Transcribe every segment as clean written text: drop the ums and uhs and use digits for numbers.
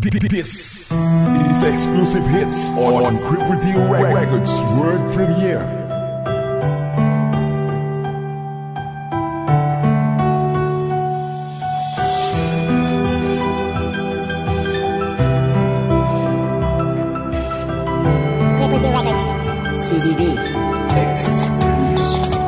This is exclusive hits on Cripple D Records World Premiere. Cripple D Records CDB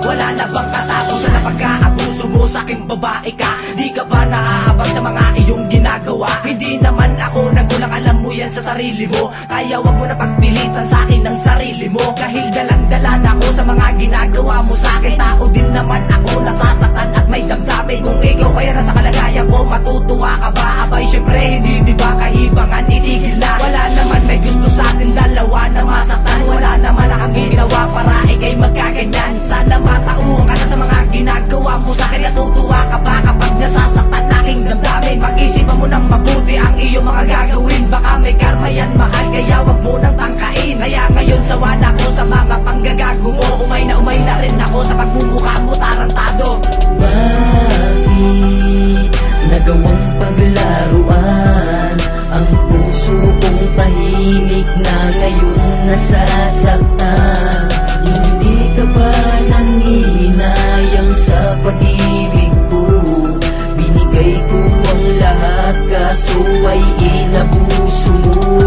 Wala na bang katapusan na pagkaabuso mo sa aking babae ka? Di ka ba naaabag sa mga iyong ginagawa? Hindi naman ako nagulang, alam mo yan sa sarili mo. Kaya wag mo na pagpilitan sa akin ng sarili mo. Dahil dalang-dala na ako sa mga ginagawa mo sa akin. Tao din naman ako, nasasaktan at may damdamin. Kung ikaw kaya nasa kalagayan ko, matutuwa ka ba? Abay syempre hindi, di ba kahibangan, itigil na. Wala naman may gusto sa atin dalawa na masaktan. Wala naman akong ginawa para ikay magkaganyan. Sana matauhan ka na sa mga ginagawa mo sa akin. Natutuwa ka ba kapag nasasaktan aking damdamin? Mag-isipan mo ng mabuti ang iyong mga gagawin. Baka may karma yan mahal, kaya wag mo nang tangkain. Kaya ngayon sawa na ko sa mga panggagago mo. Umay na rin ako sa pagmumukha mo tarantado. Bakit nagawang paglaruan ang puso kong tahimik na ngayon nasasaktan? Hindi ka ba nangihinayang sa pag-ibig ko? Binigay ko ang lahat kaso ay inabuso mo.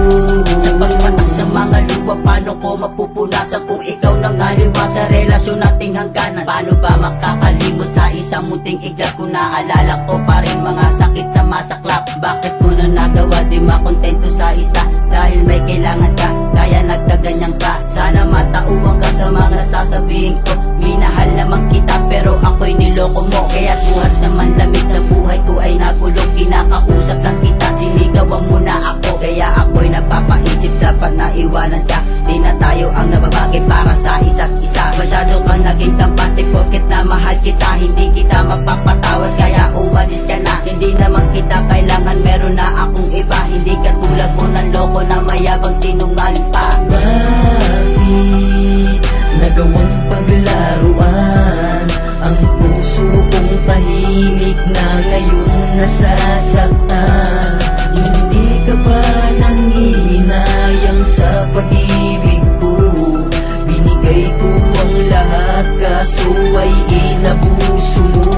Sa pagpatak ng mga lupa, paano ko mapupunasan kung ikaw nang aliwa sa relasyon nating hangganan? Paano ba makakalimot sa isang munting iglap kung naalala ko pa rin mga sakit na masaklap? Bakit mo na nagawa di makontento sa isa? Dahil may kailangan ka, kaya nagkaganyan ka. Sana matauhan ka sa mga sasabihin ko. Minahal naman kita pero ako'y niloko mo. Kaya't buhat naman lamig na buhay ko ay nagulong. Kinakausap lang kita, sinigawan mo na ako. Kaya ako'y napapaisip, dapat na iwanan ka. Di na tayo ang nababagay para sa isa't isa. Masyado kang naging kampante, porket na mahal kita. Hindi kita mapapatawad kaya umalis ka na. Hindi naman kita kailangan, meron na akong iba. Hindi katulad mo ng loko na mayabang sinungaling pa. Bakit nagawang paglaruan ang puso kong tahimik na ngayon nasasaktan? Hindi ka ba nangihinayang sa pag-ibig ko? Binigay ko ang lahat kaso ay inabuso mo.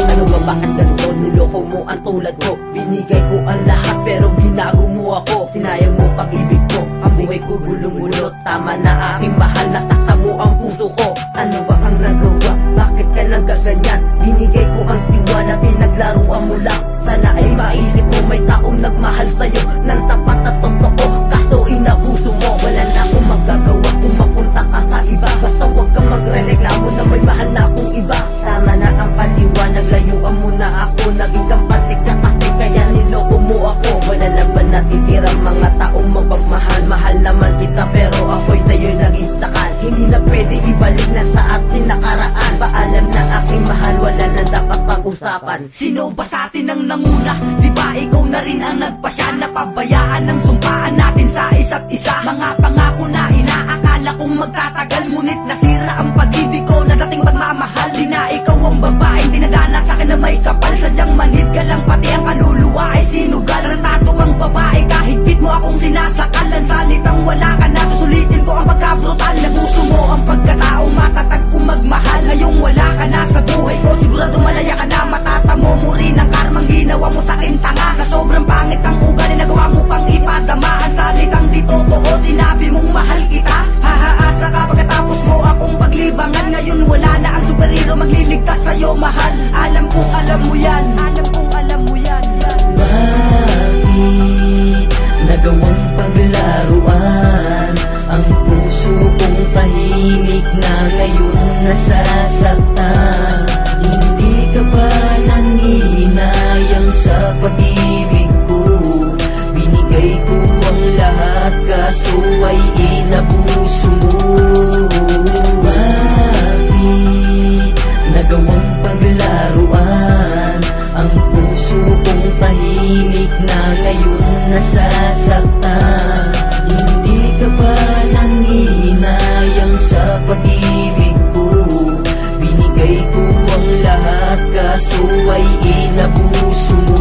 Ano ba bakit ganito? Niloko mo ang tulad ko. Binigay ko ang lahat pero ginago mo ako. Sinayang mo pag-ibig ko. Ang buhay ko gulong-gulot. Tama na aking mahal, nasakta mo ang puso ko. Ano ba ang nagawa? Bakit ka nang gaganyan? Binigay ko ang tiwala, pinaglaruan mo lang. Sana ay maisip mo may taong nagmahal sa'yo ng tapat at totoo, kaso inabuso mo. Wala na akong magagawa kung mapunta ka sa iba. Basta huwag kang magrereklamo na may mahal na akong iba. Tama na ang paliwanag, layuan mo na ako. Naging kampante ka kasi kaya niloko mo ako. Wala na ba natitirang mga taong magmahal? Mahal naman kita pero ako'y sa'yo'y naging sakal. Hindi na pwede ibalik na sa ating nakaraan. Paalam na aking mahal, wala na dapat pag-usapan. Sino ba sa atin ang nanguna? Di ba ikaw na rin ang nagpasya? Napabayaan ng sumpaan natin sa isa't isa. Mga pangako na inaakala kong magtatagal, ngunit nasira ang pag-ibig ko na dating magmamahal. Di na ikaw ang babaeng dinadana sa akin na may kapal. Sadyang manhid ka lang, pati ang kaluluwa ay sinugal. Rentato kang babae, kahigpit mo akong sinasakal. Ang salitang wala ka na, susulitin ko ang pagkabrutal. Nabuso mo ang pagkataong matatag kong magmahal. Ngayong wala ka na sa buhay ko, sigurado malaya ka na. Matatamo mo rin ang karmang ginawa mo sa akin, tanga. Sa sobrang pangit ang ugali, nagawa mo pang ipadama. Ang salitang di totoo, sinabi mong mahal kita. Hahaasa ka pagkatapos mo akong paglibangan. Ngayon wala na ang superhero magliligtas sa'yo, mahal. Alam kong alam mo yan, alam kong alam mo yan. Bakit nagawang paglaruan ang puso kong tahimik na ngayon nasasaktan? Hindi ka ba nangihinayang sa pag-ibig ko? Binigay ko ang lahat kaso ay inabuso mo. Bakit nagawang paglaruan ang puso kong tahimik na ngayon nasasaktan? Hindi ka ba nangihinayang sa pag-ibig ko? Binigay ko ang lahat kaso ay inabuso mo.